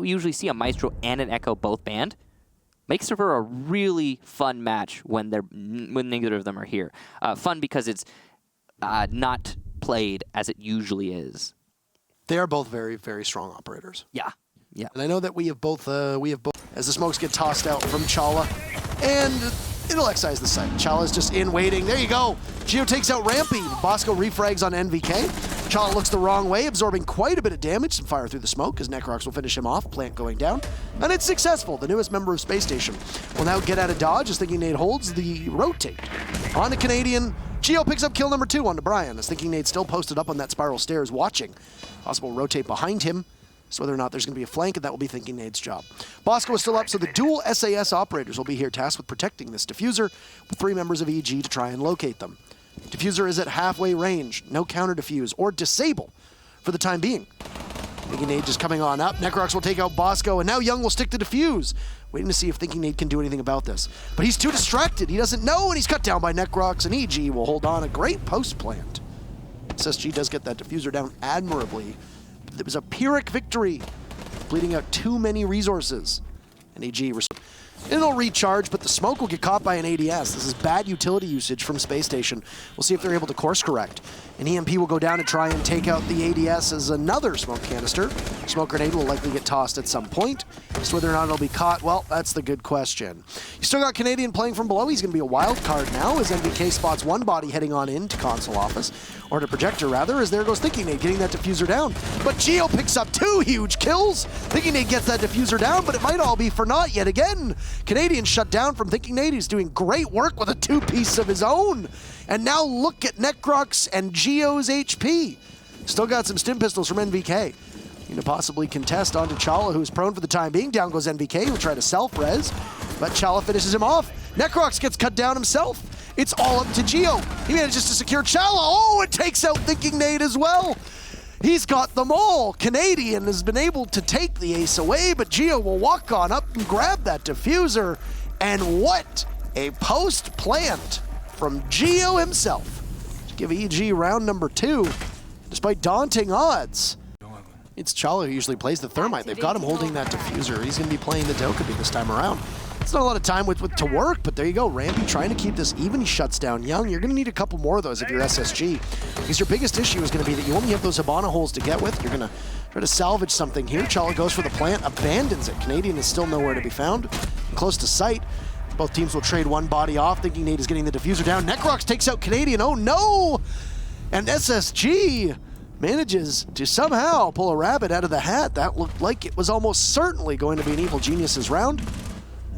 we usually see a Maestro and an Echo both banned. Makes for a really fun match when neither of them are here. Fun because it's not played as it usually is. They are both very, very strong operators. Yeah. Yeah. And I know that we have both as the smokes get tossed out from Chala, and it'll excise the site. Chala's just in waiting. There you go. Geo takes out Rampy. Bosco refrags on NVK. Chala looks the wrong way, absorbing quite a bit of damage. Some fire through the smoke as Necrox will finish him off. Plant going down. And it's successful. The newest member of Spacestaion will now get out of dodge as Thinking Nade holds the rotate. On to Canadian. Geo picks up kill number 2 onto Brian as Thinking Nade still posted up on that spiral stairs watching. Possible rotate behind him. So whether or not there's going to be a flank, and that will be Thinking Nade's job. Bosco is still up, so the dual SAS operators will be here tasked with protecting this diffuser, with 3 members of EG to try and locate them. Diffuser is at halfway range, no counter diffuse or disable for the time being. Thinking Nade just coming on up. Necrox will take out Bosco, and now Young will stick to diffuse. Waiting to see if Thinking Nade can do anything about this. But he's too distracted. He doesn't know, and he's cut down by Necrox, and EG will hold on. A great post plant. SSG does get that diffuser down admirably. It was a Pyrrhic victory, bleeding out too many resources. And EG, it'll recharge, but the smoke will get caught by an ADS. This is bad utility usage from Spacestaion. We'll see if they're able to course correct. An EMP will go down and try and take out the ADS as another smoke canister. Smoke grenade will likely get tossed at some point. Just whether or not it'll be caught, well, that's the good question. You still got Canadian playing from below. He's going to be a wild card now as NVK spots one body heading on into console office, or to projector rather, as there goes Thinking Nade getting that diffuser down. But Geo picks up 2 huge kills. Thinking Nade gets that diffuser down, but it might all be for naught yet again. Canadian shut down from Thinking Nade. He's doing great work with a 2-piece of his own. And now look at Necrox and Geo's HP. Still got some stim pistols from NVK. Going to possibly contest onto Chala, who's prone for the time being. Down goes NVK, who'll try to self-res, but Chala finishes him off. Necrox gets cut down himself. It's all up to Geo. He manages to secure Chala. Oh, it takes out Thinking Nade as well. He's got them all. Canadian has been able to take the ace away, but Geo will walk on up and grab that diffuser. And what a post plant from Geo himself to give EG round number 2, despite daunting odds. It's Chala who usually plays the Thermite. They've got him holding that diffuser. He's going to be playing the Dokkaebi this time around. It's not a lot of time to work, but there you go. Rampy trying to keep this even. He shuts down Young. You're going to need a couple more of those if you're SSG, because your biggest issue is going to be that you only have those Hibana holes to get with. You're going to try to salvage something here. Chala goes for the plant, abandons it. Canadian is still nowhere to be found. Close to sight. Both teams will trade one body off. Thinking Nade is getting the diffuser down. Necrox takes out Canadian. Oh no! And SSG manages to somehow pull a rabbit out of the hat. That looked like it was almost certainly going to be an Evil Genius's round.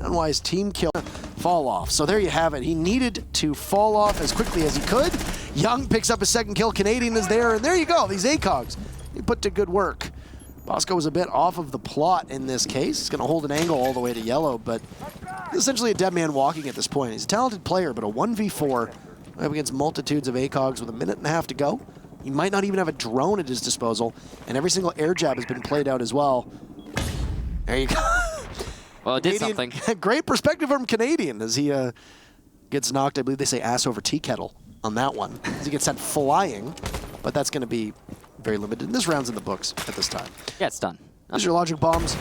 And why his team kill fall off. So there you have it. He needed to fall off as quickly as he could. Young picks up his second kill. Canadian is there, and there you go. These ACOGs, he put to good work. Bosco was a bit off of the plot in this case. He's going to hold an angle all the way to yellow, but he's essentially a dead man walking at this point. He's a talented player, but a 1v4 up against multitudes of ACOGs with a minute and a half to go. He might not even have a drone at his disposal, and every single air jab has been played out as well. There you go. Well, it did something. Great perspective from Canadian as he gets knocked. I believe they say ass over tea kettle on that one. As he gets sent flying, but that's going to be very limited. And this round's in the books at this time. Yeah, it's done. There's your logic bombs.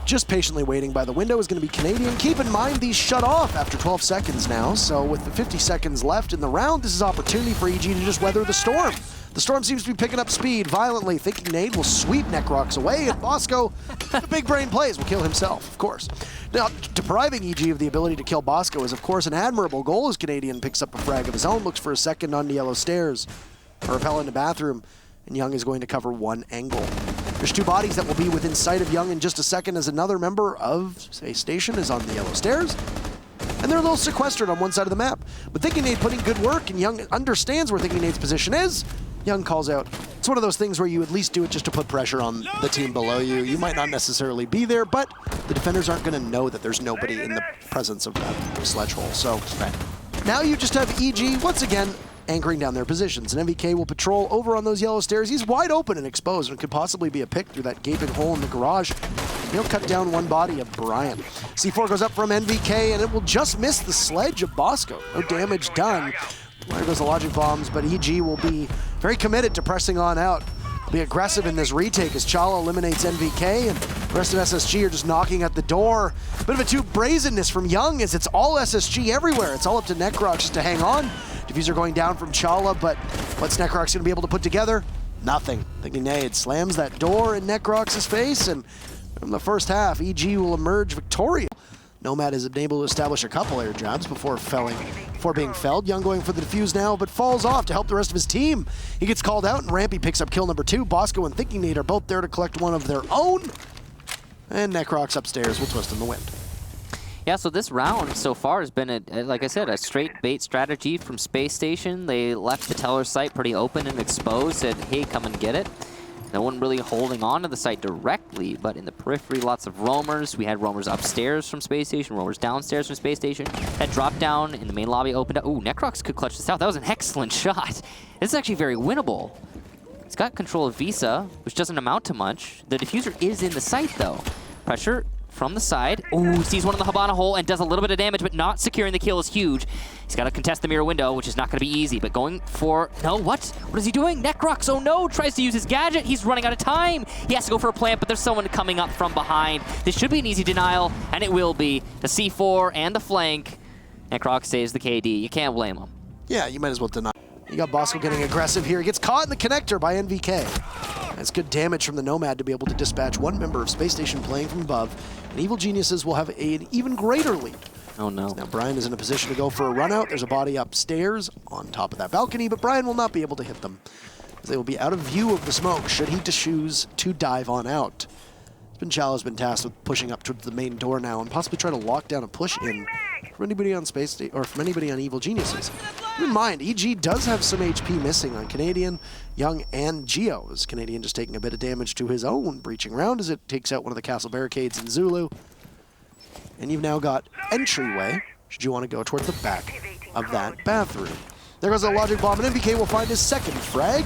Just patiently waiting by the window is going to be Canadian. Keep in mind these shut off after 12 seconds now, so with the 50 seconds left in the round, this is opportunity for EG to just weather the storm. The storm seems to be picking up speed violently. Thinking Nade will sweep Necrox away, and Bosco, the big brain plays, will kill himself, of course. Now, depriving EG of the ability to kill Bosco is, of course, an admirable goal as Canadian picks up a frag of his own, looks for a second on the yellow stairs, or rappel in the bathroom, and Young is going to cover one angle. There's 2 bodies that will be within sight of Young in just a second as another member of Spacestaion is on the yellow stairs. And they're a little sequestered on one side of the map. But Thinking Nade putting good work, and Young understands where Thinking Nade's position is. Young calls out. It's one of those things where you at least do it just to put pressure on the team below you. You might not necessarily be there, but the defenders aren't going to know that there's nobody in the presence of that sledge hole. So now you just have EG, once again, anchoring down their positions. And MVK will patrol over on those yellow stairs. He's wide open and exposed, and could possibly be a pick through that gaping hole in the garage. He'll cut down one body of Brian. C4 goes up from NVK, and it will just miss the sledge of Bosco. No damage done. There goes the logic bombs, but EG will be very committed to pressing on out. be aggressive in this retake as Chala eliminates NVK, and the rest of SSG are just knocking at the door. Bit of a too brazenness from Young as it's all SSG everywhere. It's all up to Necrox just to hang on. Diffuser going down from Chala, but what's Necrox going to be able to put together? Nothing. Thinking Nade slams that door in Necrox's face, and from the first half, EG will emerge victorious. Nomad is able to establish a couple air jabs before being felled. Young going for the defuse now, but falls off to help the rest of his team. He gets called out, and Rampy picks up kill number 2. Bosco and Thinking Nade are both there to collect one of their own. And Necrox upstairs will twist in the wind. Yeah, so this round so far has been, like I said, a straight bait strategy from Spacestaion. They left the Teller site pretty open and exposed, said, hey, come and get it. No one really holding on to the site directly, but in the periphery, lots of roamers. We had roamers upstairs from Spacestaion, roamers downstairs from Spacestaion. That drop down in the main lobby opened up. Ooh, Necrox could clutch this out. That was an excellent shot. This is actually very winnable. He's got control of Visa, which doesn't amount to much. The diffuser is in the site, though. Pressure from the side. Ooh, sees one in the Habana hole and does a little bit of damage, but not securing the kill is huge. He's got to contest the mirror window, which is not going to be easy, but going for... No, what? What is he doing? Necrox, oh no, tries to use his gadget. He's running out of time. He has to go for a plant, but there's someone coming up from behind. This should be an easy denial, and it will be. The C4 and the flank. Necrox saves the KD. You can't blame him. Yeah, you might as well deny. You got Bosco getting aggressive here. He gets caught in the connector by NVK. That's good damage from the Nomad to be able to dispatch one member of Spacestaion playing from above. And Evil Geniuses will have an even greater lead. Oh no. Now Brian is in a position to go for a run out. There's a body upstairs on top of that balcony, but Brian will not be able to hit them, as they will be out of view of the smoke should he choose to dive on out. Chala's been tasked with pushing up towards the main door now and possibly try to lock down a push in from anybody on Spacestaion or from anybody on Evil Geniuses. Keep in mind, EG does have some HP missing on Canadian, Young, and Geo, as Canadian just taking a bit of damage to his own breaching round as it takes out one of the castle barricades in Zulu. And you've now got entryway, should you want to go towards the back of that bathroom. There goes a logic bomb, and NVK will find his second frag.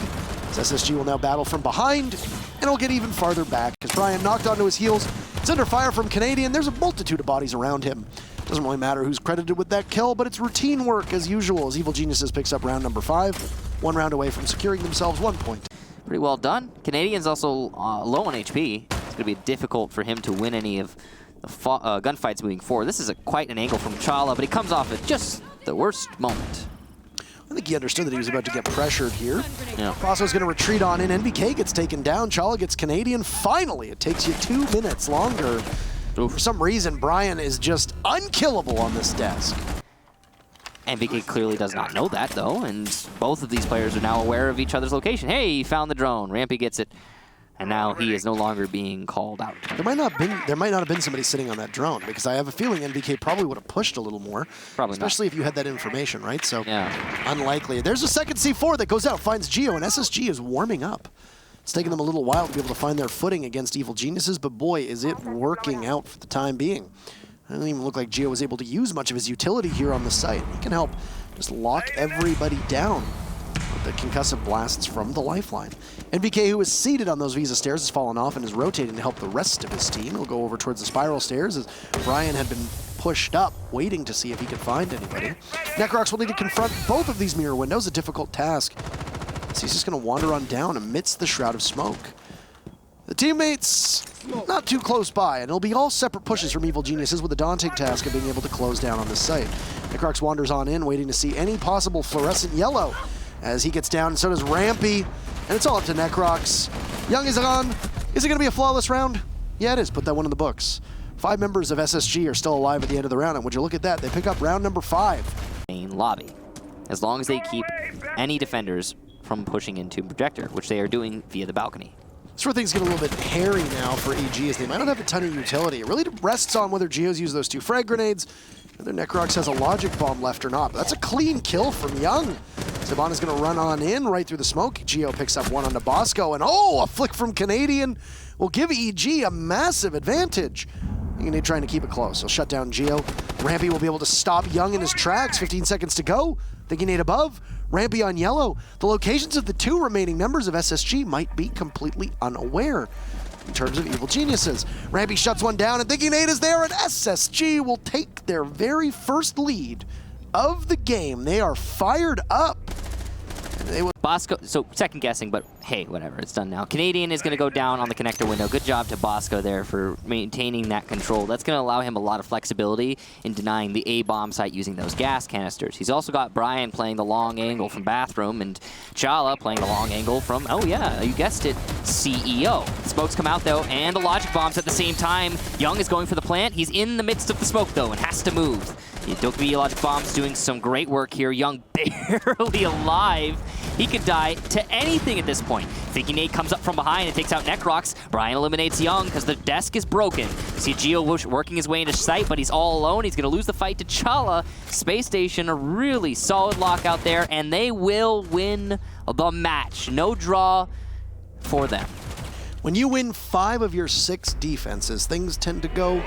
As SSG will now battle from behind, and he'll get even farther back as Brian knocked onto his heels. It's under fire from Canadian. There's a multitude of bodies around him. Doesn't really matter who's credited with that kill, but it's routine work as usual as Evil Geniuses picks up round number 5, 1 round away from securing themselves 1 point. Pretty well done. Canadian's also low on HP. It's going to be difficult for him to win any of the gunfights moving forward. This is quite an angle from Chala, but he comes off at just the worst moment. I think he understood that he was about to get pressured here. Yeah. Bosco's going to retreat on in. NVK gets taken down. Chala gets Canadian. Finally, it takes you 2 minutes longer. Oof. For some reason, Brian is just unkillable on this desk. NVK clearly does not know that, though, and both of these players are now aware of each other's location. Hey, he found the drone. Rampy gets it. And now he is no longer being called out. There might not have been somebody sitting on that drone, because I have a feeling NVK probably would have pushed a little more. Probably especially not. If you had that information, right? So yeah. Unlikely. There's a second C4 that goes out, finds Geo, and SSG is warming up. It's taken them a little while to be able to find their footing against Evil Geniuses, but boy, is it working out for the time being. It doesn't even look like Geo was able to use much of his utility here on the site. He can help just lock everybody down with the concussive blasts from the lifeline. NVK, who is seated on those Visa stairs, has fallen off and is rotating to help the rest of his team. He'll go over towards the spiral stairs as Brian had been pushed up, waiting to see if he could find anybody. Necrox will need to confront both of these mirror windows, a difficult task. So he's just going to wander on down amidst the shroud of smoke. The teammates not too close by, and it'll be all separate pushes from Evil Geniuses with the daunting task of being able to close down on this site. Necrox wanders on in, waiting to see any possible fluorescent yellow as he gets down, and so does Rampy. And it's all up to Necrox. Young is on. Is it going to be a flawless round? Yeah, it is. Put that one in the books. 5 members of SSG are still alive at the end of the round, and would you look at that? They pick up round number 5. Main lobby. As long as they keep any defenders from pushing into Projector, which they are doing via the balcony. That's where things get a little bit hairy now for EG, as they might not have a ton of utility. It really rests on whether Geo's use those 2 frag grenades, whether Necrox has a logic bomb left or not. But that's a clean kill from Young. Saban is going to run on in right through the smoke. Geo picks up one onto Bosco, and oh, a flick from Canadian will give EG a massive advantage. You're trying to keep it close. He'll shut down Geo. Rampy will be able to stop Young in his tracks. 15 seconds to go. Thinking 8 above. Rampy on yellow. The locations of the 2 remaining members of SSG might be completely unaware in terms of Evil Geniuses. Rampy shuts one down, and Thinking 8 is there, and SSG will take their very first lead of the game. They are fired up. Bosco, so second guessing, but hey, whatever, it's done now. Canadian is going to go down on the connector window. Good job to Bosco there for maintaining that control. That's going to allow him a lot of flexibility in denying the A-bomb site using those gas canisters. He's also got Brian playing the long angle from Bathroom and Chala playing the long angle from, oh yeah, you guessed it, CEO. Smokes come out though, and the logic bombs at the same time. Young is going for the plant. He's in the midst of the smoke though and has to move. Dokkaebi logic bombs doing some great work here. Young barely alive. He could die to anything at this point. Thinking Nate comes up from behind and takes out Necrox. Brian eliminates Young because the desk is broken. See Geo working his way into sight, but he's all alone. He's going to lose the fight to Chala. Spacestaion, a really solid lockout there, and they will win the match. No draw for them. When you win 5 of your 6 defenses, things tend to go